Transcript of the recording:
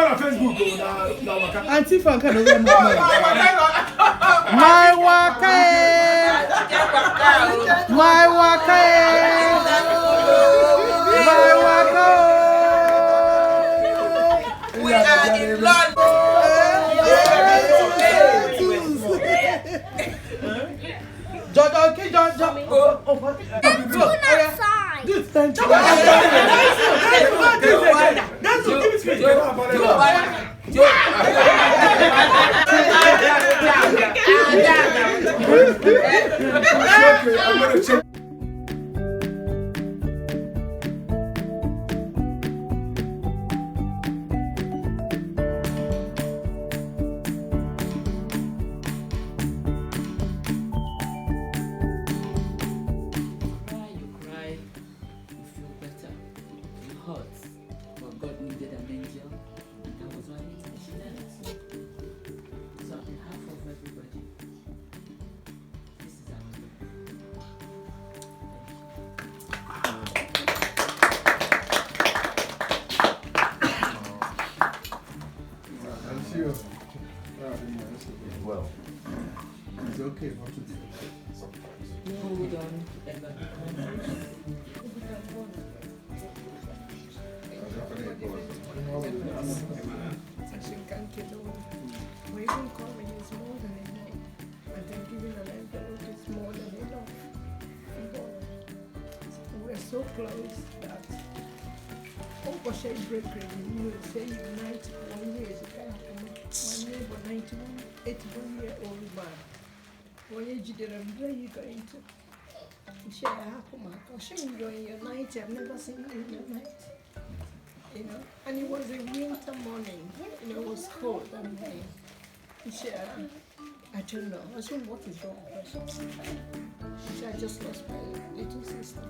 on Facebook. Auntie Frank, I don't know. My WAKA. My WAKA. My WAKA. We are in London. John. Good, thank you. I'm gonna check. Well, it's okay. Hold on. We even call me is more than enough. And then giving an envelope is more than enough. We're so close that Uncle Shay Breaker, you will say 91 years ago. My neighbor, 81-year-old man. When you did a day, you're going to share a happy mark. I'll show you in your night. I've never seen you in your night. You know, and it was a winter morning. You know, it was cold and rain. He said, I don't know. I said, what is wrong? She said, I just lost my little sister.